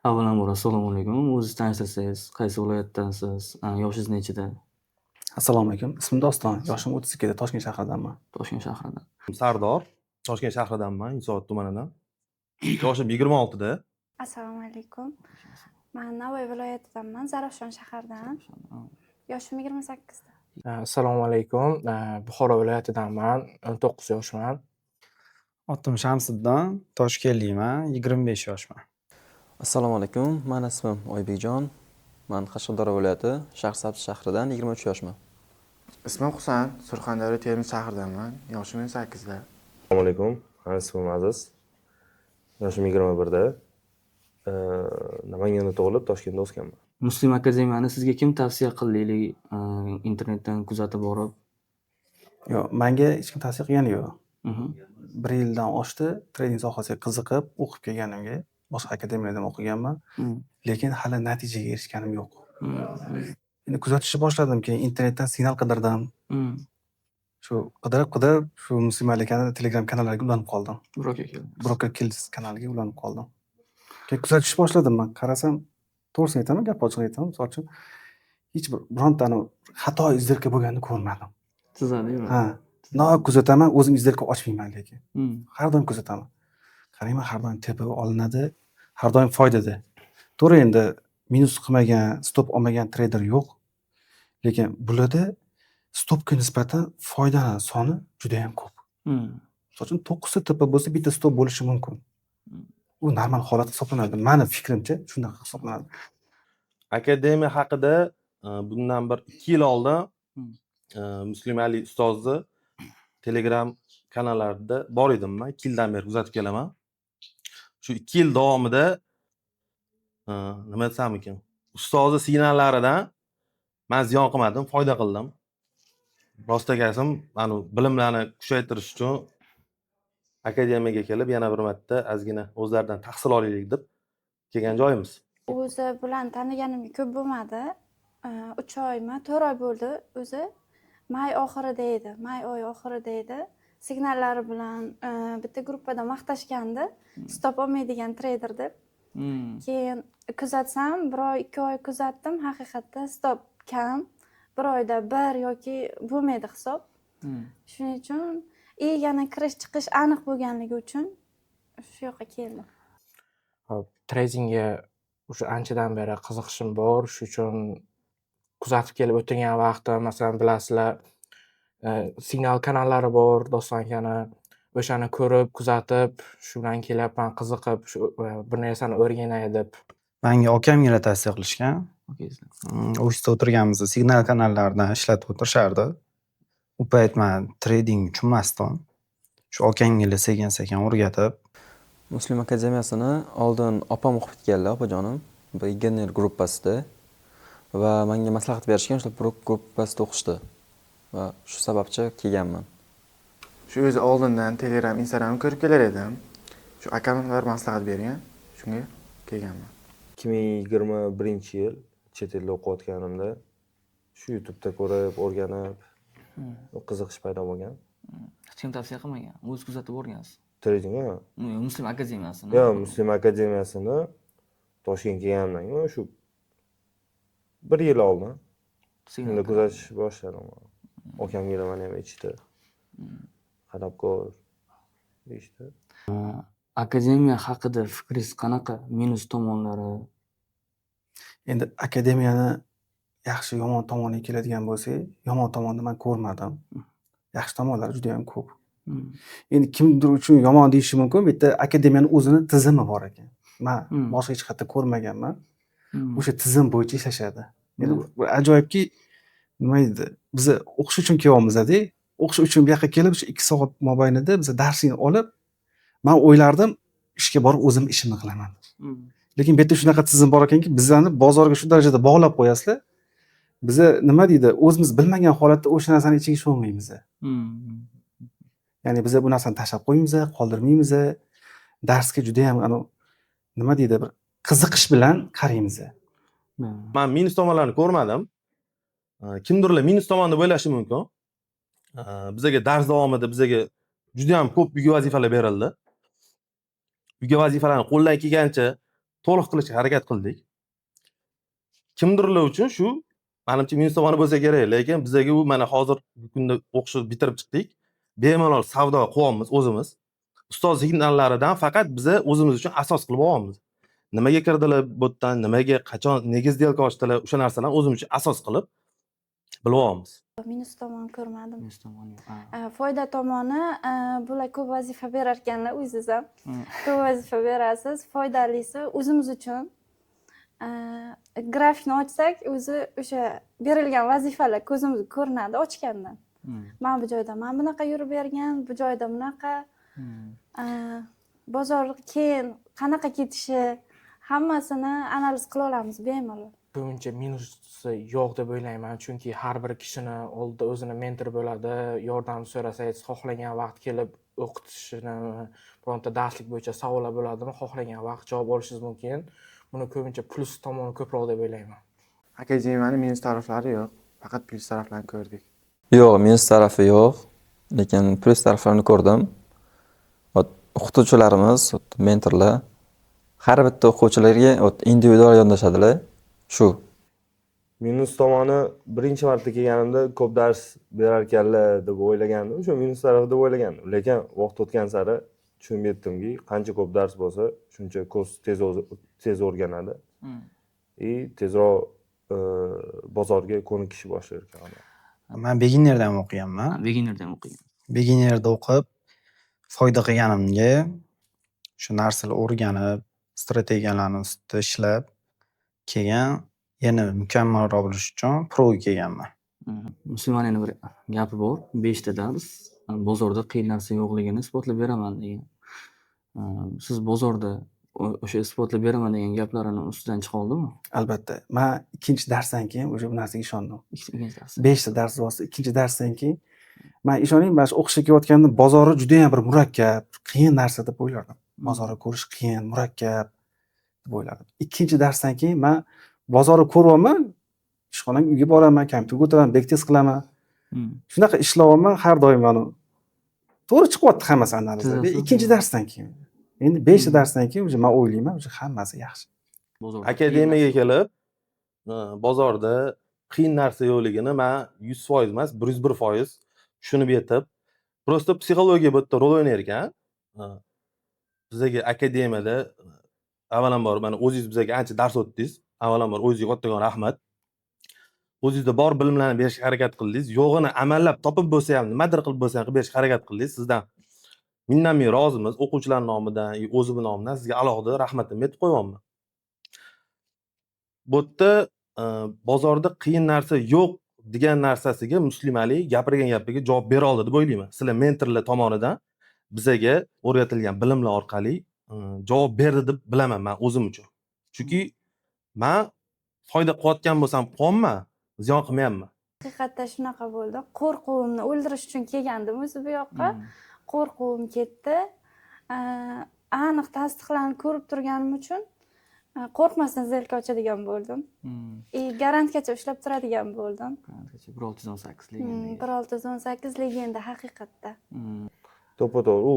Avvalambor assalomu alaykum. O'zingizni tanishtirsangiz, qaysi viloyatdansiz? Yoshingiz nechida? Assalomu alaykum. Ismim Doston. Yoshim 32 da, Toshkent shahridanman. Toshkent shahridan. Sardor, Toshkent shahridanman, Yunusobod tumanidan. Yoshim 26 da. Assalomu alaykum. Men Navoiy viloyatidanman, Zarafshon shahridan. Yoshim 28 da. Assalomu alaykum. Buxoro viloyatidanman, 19 yoshman. Otim Shamsiddin, Toshkentlikman, 25 yoshman. Assalomu alaykum. Meni ismim Oybekjon. Men Qashqadaryo viloyati Shahrisabz shahridan 23 yoshman. Ismim Husan, Surxondaryo Termiz shahridanman. Yoshim 8 da. Assalomu alaykum. Meni ismim Aziz. Yoshim 21 da. Namanganda tug'ilib, Toshkentda o'sganman. Muslim akademiyani sizga kim tavsiya qildi? Internetdan kuzatib borib. Yo'q, menga hech kim tavsiya qilgani yo'q. Mhm. 1 yildan oshdi trading sohasiga qiziqib, o'qib kelganimga. Boshqa akademiyadan o'qiganman, lekin hali natijaga erishganim yo'q. Endi kuzatishni boshladim, keyin internetdan signal qidirdim. Shu qidirib, shu Muslim akani Telegram kanallariga ulanib qoldim. Broker Kills kanaliga ulanib qoldim. Keyin kuzatishni boshladim men. Qarasam, to'g'risini aytaman, gap ochiq aytaman, misol uchun hech bir birontani xato izdirka bo'lganini ko'rmadim. Sizadimi? Ha. Kuzataman, o'zim izdirka ochmayman lekin. Har doim kuzataman. Qarayman, har doim tepa olinadi, har doim foydada. To'g'ri, endi minus qilmagan, stop olmagan treyder yo'q. Lekin bularda stopga nisbatan foydani soni juda ham ko'p. Misol uchun 9 ta tepa bo'lsa, bitta stop bo'lishi mumkin. U normal holat hisoblanadi. Meni fikrimcha shunaqa hisoblanadi. Akademiya haqida bundan bir 2 yil oldin Muslim Ali ustozni Telegram kanallarida bor edim men. 2 yildan beri kuzatib kelaman. Shu 2 yil davomida nima desam ekan, ustozni signallaridan men ziyon qilmadim, foyda qildim. Rostga aytsam, mana bilimlarni kuchaytirish uchun akademiyaga kelib yana bir marta ozgina o'zlaridan tahsil olaylik deb kelgan joyimiz. O'zi bilan taniganimga ko'p bo'lmadi. 3 oymi, 4 oy bo'ldi o'zi. May oxirida edi. May oyi oxirida edi. Signallari bilan bitta gruppada maqtashgandi. Stop olmaydigan treyder deb. Keyin kuzatsam, 1 oy, 2 oy kuzatdim. Haqiqatda stop kam. 1 oyda 1 yoki bo'lmaydi hisob. Shuning uchun yana kirish chiqish aniq bo'lganligi uchun shu yoqqa keldim. Hop, tradingga o'sha anchadan beri qiziqishim bor. Shu uchun kuzatib kelib o'tgan vaqtda, masalan, bilasizlar, signal kanallari bor, Doston akani. O'shani ko'rib, kuzatib, shu bilan kelyapman, qiziqib, shu bir narsani o'rganay deb. Menga okamgina tavsiya qilishgan. Ofisda o'tirganimizda signal kanallaridan ishlatib o'tirishardi. U payt men trading tushunmasdim. Shu okamgina sekin-sekin o'rgatib, Muslim akademiyasini oldin opam o'qib ketganlar, opajonim, beginner gruppasida va menga maslahat berishgan, shu gruppasida o'qishdi va shu sababchi kelganman. Shu o'zi oldindan Telegram, Instagram ko'rib kelar edim. Shu akamlar maslahat bergan, shunga kelganman. 2021-yil chet elda o'qiyotganimda shu YouTube'da ko'rib, o'rganib, qiziqish paydo bo'lgan. Hech kim tavsiya qilmagan. O'zingiz kuzatib o'rgansiz. Tradingmi? Muslim akademiyasini. Yo'q, Muslim akademiyasini Toshkentga kelganimdan keyin shu 1 yil oldin shunda kuzatish boshladim. Okamga mana ham aytishdi. Qarab ko'r deyishdi. Akademiya haqida fikringiz qanaqa? Minus tomonlari. Endi akademiyani yaxshi yomon tomoniga keladigan bo'lsak, yomon tomonni men ko'rmadim. Yaxshi tomonlari juda ham ko'p. Endi kimdir uchun yomon deyishi mumkin, bitta akademiyani o'zini tizimi bor ekan. Men boshqa hech qayerda ko'rmaganman. O'sha tizim bo'yicha ishlashadi. Endi bu ajoyibki, nima edi? Biz o'qish uchun kelyapmiz-da, o'qish uchun bu yoqqa kelib, shu 2 soat mobaynida biz darsini olib, men o'ylardim, ishga borib o'zim ishimni qilaman. Lekin bu yerda shunaqa tizim bor ekanki, bizlarni bozorga shu darajada bog'lab qo'yasizlar. Biz nima deydi, o'zimiz bilmagan holatda o'sha narsani ichiga sho'lmaymiz. Ya'ni biz bu narsani tashlab qo'ymaymiz, qoldirmaymiz. Darsga juda ham nima deydi, bir qiziqish bilan qaraymiz. Men minus tomonlarini ko'rmadim. Kimdirlar minus tomonni o'ylashi mumkin. Bizga dars davomida bizga juda ham ko'p uyga vazifalar berildi. Uyga vazifalarni qo'ldan kelgancha to'liq qilishga harakat qildik. Kimdirlar uchun shu menimcha minus tomoni bo'lsa kerak, lekin bizga u mana hozir bu kunda o'qishni bitirib chiqdik. Bemalol savdo qilyapmiz o'zimiz. Ustoz signallaridan faqat biza o'zimiz uchun asos qilib olyapmiz. Nimaga kirdilar bu yerdan, nimaga, qachon, nega сделка ochdilar, o'sha narsalarni o'zimiz uchun asos qilib bilyapmiz. Minus tomon ko'rmadim. Minus tomoni yo'q. Foyda tomoni, bular ko'p vazifa berar ekanlar, o'zingiz ham ko'p vazifa berasiz. Foydalisi o'zimiz uchun grafikni ochsak, o'zi o'sha berilgan vazifalar ko'zimizga ko'rinadi ochgandan. Men bu joyda men bunaqa yurib bergan, bu joyda bunaqa. Bozor keyin qanaqa ketishi hammasini analiz qila olamiz bemalol. Ko'pincha minusi yo'q deb o'ylayman, chunki har bir kishini oldida o'zini mentor bo'ladi, yordam so'rasangiz xohlagan vaqt kelib o'qitishini, bironta darslik bo'yicha savollar bo'ladimi, xohlagan vaqt javob olishingiz mumkin. Buni ko'pincha plus tomoni ko'proq deb o'ylayman. Akademiyani minus taraflari yo'q, faqat plus taraflarini ko'rdik. Yo'q, minus tarafi yo'q, lekin plus taraflarini ko'rdim. O'qituvchilarimiz, mentorlar har bitta o'quvchilarga individual yondashadilar. Shu. Minus tomoni birinchi marta kelganimda ko'p dars berar ekanlar deb o'ylagandim. Shu minus tarafi deb o'ylagandim. Lekin vaqt o'tgan sari tushunib yetdimki, qancha ko'p dars bo'lsa, shuncha kurs tez o'rganadi. Tezroq bozorga ko'nikishi boshlar ekan. Men beginnerdan o'qiganman. Beginnerdan o'qigan. Beginnerda o'qib, foyda qilganimga shu narsalarni o'rganib, strategiyalarni ustida ishlab, keyin yana mukammalroq bo'lish uchun proga kelganman. Musulmonning bir gapi bor, 5 ta dars bozorda qiyin narsa yo'qligini isbotlab beraman degan. Siz bozorda o'sha isbotlab beraman degan gaplarini ustidan chiqa oldingmi? Albatta. Men ikkinchi darsdan keyin o'sha bu narsaga ishondim. Ikkinchi dars. 5 ta dars bo'lsa, ikkinchi darsdan keyin men ishoning, mana shu o'qishga kelayotganda bozori juda ham bir murakkab, qiyin narsa deb o'ylardim. Bozorni ko'rish qiyin, murakkab deb o'ylardim. Ikkinchi darsdan keyin men bozorni ko'ryapman, ishxonamga uyga boraman, kompyuterga o'tiraman, bek-test qilaman. Shunaqa ishlayapman har doim mana to'g'ri chiqyapti hammasi analizda. Ikkinchi darsdan keyin. Endi 5 ta darsdan keyin o'sha men o'ylayman, o'sha hammasi yaxshi. Akademiyaga kelib, bozorda qiyin narsa yo'qligini men 100% emas, 101% tushunib yetib, prosta psixologiya bu yerda rol o'ynar ekan. Bizga akademiyada avvalambor mana o'zingiz bizga ancha dars o'tdingiz. Avvalambor o'zingizga o'tgan rahmat. O'zingizda bor bilimlarni berishga harakat qildingiz. Yo'g'ini amallab topib bo'lsa ham, nimadir qilib bo'lsa ham qilib berishga harakat qildingiz. Sizdan minnatdor rozimiz, o'quvchilar nomidan, o'zim nomidan sizga alohida rahmatimni aytib qo'yapman. Bu yerda bozorda qiyin narsa yo'q degan narsasiga Muslim Ali gapirgan gapiga javob bera oldi deb o'ylayman. Sizlar mentorlar tomonidan bizga o'rgatilgan bilimlar orqali javob berdi deb bilaman men o'zim uchun. Chunki men foyda qilayotgan bo'lsam qilyapman, ziyon qilmayapman. Haqiqatda shunaqa bo'ldi. Qo'rquvimni o'ldirish uchun kelgandim o'zi bu yoqqa. Qo'rquvim ketdi. Aniq tasdiqlarni ko'rib turganim uchun qo'rqmasdan zelka ochadigan bo'ldim. Garantgacha ushlab turadigan bo'ldim. Garantgacha 1618 legenda. 1618 legenda haqiqatda. To'ppa-to'g'ri u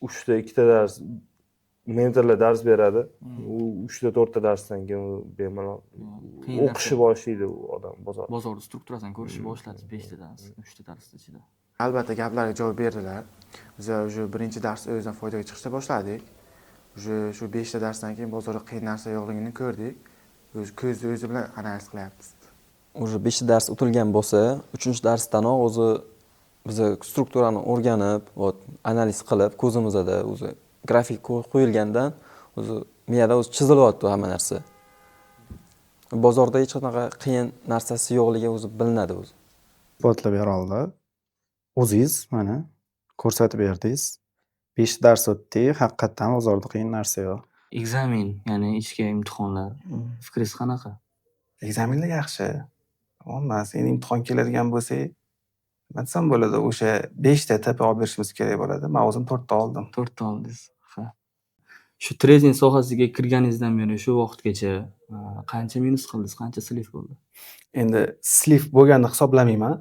3 ta 2 ta dars mentorlar dars beradi. U 3 ta 4 ta darsdan keyin bemalol o'qishni boshlaydi u odam bozor. Bozorning strukturasini ko'rishni boshladi 5 ta dars, 3 ta dars ichida. Albatta gaplarga javob berdilar. Biz o'sha birinchi dars o'zidan foydaga chiqishda boshladik. Shu 5 ta darsdan keyin bozorda qiyin narsa yo'qligini ko'rdik. Ko'zni o'zi bilan analiz qilyapmiz. O'sha 5 ta dars o'tilgan bo'lsa, 3-darsdanoq o'zi biz strukturani o'rganib, analiz qilib, ko'zimizda o'zi grafik qo'yilgandan o'zi miyada o'zi chizilyapti hamma narsa. Bozorda hech qanaqa qiyin narsasi yo'qligi o'zi bilinadi o'zi. Isbotlab bera oldi. O'zingiz mana ko'rsatib berdingiz. 5 dars o'tdik, haqiqatan bozorda qiyin narsa yo'q. Ekzamen, ya'ni ichki imtihonlar. Fikringiz qanaqa? Ekzamenlar yaxshi. Emas, endi imtihon keladigan bo'lsa, nima desam bo'ladi, o'sha 5 ta tepa olib berishimiz kerak bo'ladi. Men o'zim 4 ta oldim. 4 ta oldingiz. Ha. Shu trading sohasiga kirganingizdan beri shu vaqtgacha qancha minus qildingiz, qancha slif bo'ldi? Endi slif bo'lganini hisoblamayman.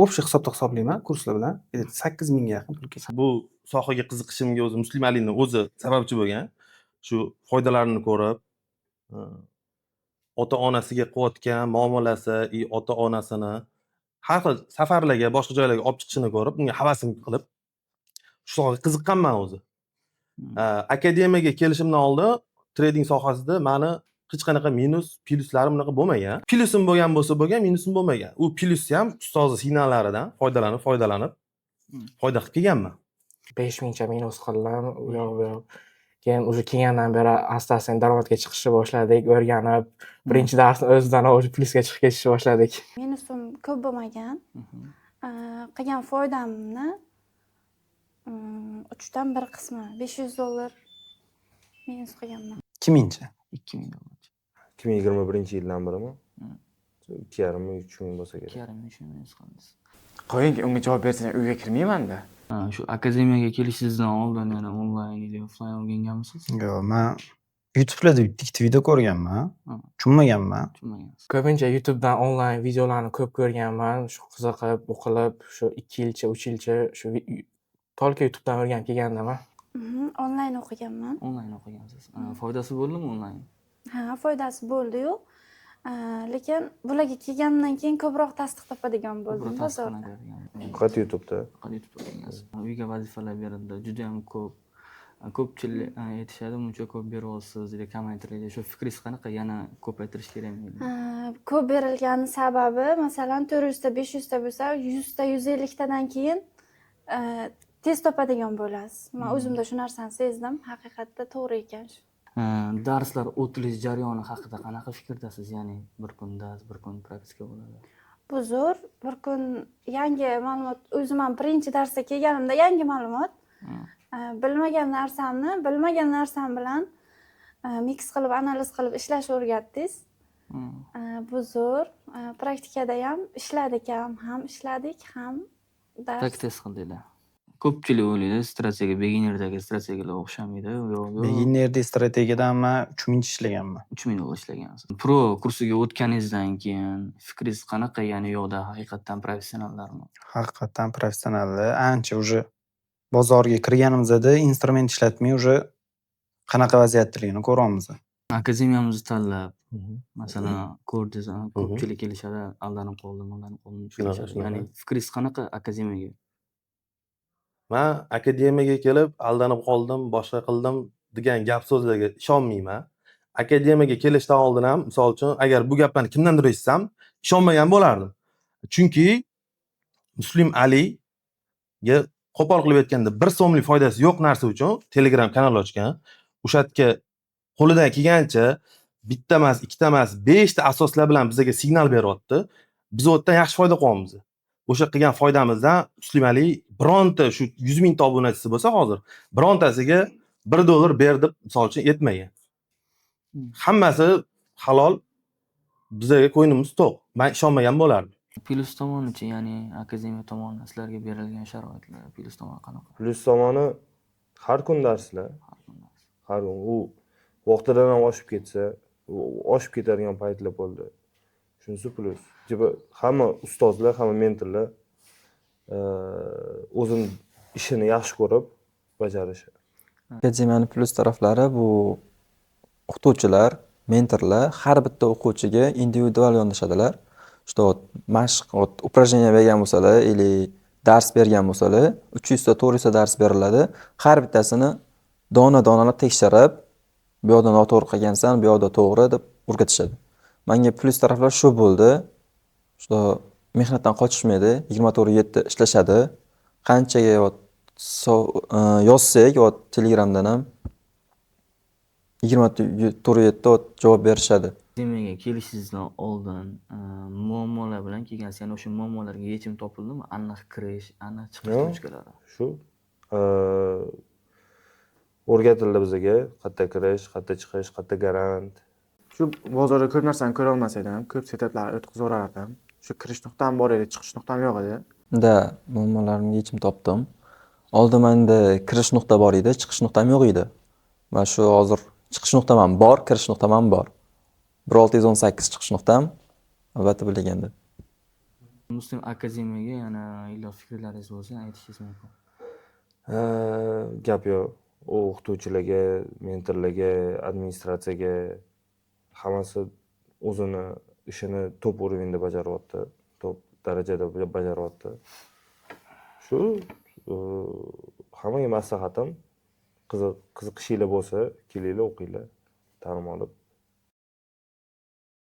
Общий hisobda hisoblayman kurslar bilan 8000 ga yaqin pul ketdi. Bu sohaga qiziqishimga o'zi Muslim Alining o'zi sababchi bo'lgan. shu foydalarini ko'rib, ota-onasiga qilayotgan muomalasi, ota-onasini har xil safarlarga, boshqa joylarga olib chiqishini ko'rib, unga havasim qilib, shu sohaga qiziqqanman o'zi. Akademiyaga kelishimdan oldin trading sohasida mani hech qanaqa plyuslarim bunaqa bo'lmagan. Plyusim bo'lgan bo'lsa bo'lgan, minusim bo'lmagan. U plyusni ham ustozni signallaridan foydalanib foyda qilib kelganman. 5000 cha minus qildim. U yoq bu yoq. Keyin уже kelgandan beri asta-sekin daromadga chiqishni boshladik, o'rganib, birinchi darsni o'zidan o'zi plyusga chiqib ketishni boshladik. Minusim ko'p bo'lmagan. Qilgan foydamni 3dan 1 qismi $500 minus qilganman. 2000cha. 2000 dollar. 2021-yildan birimi? 2,5-3 ming bo'lsa kerak. 2,5 ming minus qildingiz. Qo'ying, unga javob bersang uyga kirmayman-da. Shu akademiyaga kelishingizdan oldin yana onlayn yoki offlayn o'rganganmisiz? Yo'q, men YouTube'larda bitta video ko'rganman. Tushunmaganman. Tushunmagansiz. Ko'pincha YouTube'dan onlayn videolarni ko'p ko'rganman. Shu qiziqib, o'qilib, shu 2 yilcha, 3 yilcha shu tolka YouTube'dan o'rganib kelganman. Onlayn o'qiganman. Onlayn o'qigansiz. Foydasi bo'ldimi onlayn? Ha, foydasi bo'ldi-yu. Lekin bularga kelgandan keyin ko'proq tasdiq topadigan bo'ldim bozorda. Faqat YouTube'da. Faqat YouTube'da o'rgangansiz. Uyga vazifalar berildi. Juda ham ko'p. Ko'pchilik aytishadi, "Muncha ko'p beryapsiz" deya kommentarlarda. Shu fikringiz qanaqa? Yana ko'paytirish kerakmi? Ko'p berilgani sababi, masalan, 400 ta, 500 ta bo'lsa, 100 ta, 150 tadan keyin tez topadigan bo'lasiz. Men o'zimda shu narsani sezdim. Haqiqatda to'g'ri ekan shu. Darslar o'tilish jarayoni haqida qanaqa fikrdasiz? Ya'ni bir kun dars, bir kun praktika bo'ladi. Bu zo'r. Bir kun yangi ma'lumot, o'zim ham birinchi darsga kelganimda yangi ma'lumot, bilmagan narsam bilan mix qilib, analiz qilib ishlashni o'rgatdingiz. Bu zo'r. Praktikada ham ishladik, ham dars. Tak test qildinglar. Ko'pchilik o'ylaydi, strategiya beginnerdagi strategiyalar o'xshamaydi. Yo'q. Beginnerdagi strategiyadan men 3000 ishlaganman. 3000 dollar ishlagansiz. Pro kursiga o'tganingizdan keyin fikringiz qanaqa? Ya'ni yo'qda haqiqatan professionallarmi? Haqiqatan professionallar ancha уже bozorga kirganimizda instrument ishlatmay уже qanaqa vaziyatdaligini ko'ryapmiz. Akademiyamizni tanlab, masalan, ko'rdingiz, ko'pchilik kelishadi, aldanib qoldim. Ya'ni fikringiz qanaqa akademiyaga? Men akademiyaga kelib aldanib qoldim, boshqa qildim degan gap so'zlarga ishonmayman. Akademiyaga kelishdan oldin ham, misol uchun, agar bu gaplarni kimdandir eshitsam, ishonmagan bo'lardim. Chunki Muslim Aliga qo'pol qilib aytganda 1 so'mlik foydasi yo'q narsa uchun Telegram kanal ochgan. O'sha yerga qo'lidan kelgancha bitta emas, ikkita emas, 5 ta asoslar bilan bizga signal beryapti. Biz o'tdan yaxshi foyda qilyapmiz. O'sha qilgan foydamizdan Muslim Ali bironta shu 100 ming ta obunachisi bo'lsa hozir, birontasiga $1 ber deb misol uchun aytmagan. Hammasi halol, bizga ko'nglimiz to'q. Men ishonmagan bo'lardim. Plyus tomonichi, ya'ni akademiya tomonidan sizlarga berilgan sharoitlar, plyus tomoni qanaqa? Plyus tomoni har kun darslar. Har kun u vaqtidan ham oshib ketsa, oshib ketadigan paytlar bo'ldi. Shunisi plyus. Hamma ustozlar, hamma mentorlar o'zini ishini yaxshi ko'rib bajarishi. Akademiyaning plyus taraflari bu o'qituvchilar, mentorlar har bitta o'quvchiga individual yondashadilar. Что mashq, упражнение bergan bo'lsalar, или dars bergan bo'lsalar, 300 ta, 400 ta dars beriladi. Har bittasini dona-donalab tekshirib, bu yoqda noto'g'ri qilgansan, bu yoqda to'g'ri deb o'rgatishadi. Menga plyus taraflar shu bo'ldi. Что mehnatdan qochishmaydi, 24/7 ishlashadi. Qanchaga yozsak, Telegramdan ham 24/7 javob berishadi. Akademiyaga kelishingizdan oldin muammolar bilan kelgansiz, ya'ni o'sha muammolarga yechim topildimi? Aniq kirish, aniq chiqish tochkalari. Shu o'rgatildi bizga, qayerda kirish, qayerda chiqish, qayerda garant. Shu bozorda ko'p narsani ko'ra olmas edim, ko'p setaplarni o'tkazib o'rardim. Shu kirish nuqtam bor edi, chiqish nuqtam yo'q edi. Muammolarimga yechim topdim. Oldin menda kirish nuqta bor edi, chiqish nuqtam yo'q edi. Va shu hozir chiqish nuqtam ham bor, kirish nuqtam ham bor. 1618 chiqish nuqtam, albatta bilganda. Muslim akademiyaga yana iliq fikrlaringiz bo'lsa aytishingiz mumkin. Gap yo'q. o'qituvchilarga, mentorlarga, administratsiyaga hammasi o'zini ishini top уровеньda bajaryapti, top darajada bajaryapti. Shu hammaga maslahatim qiziqishinglar bo'lsa, kelinglar o'qinglar, ta'lim olib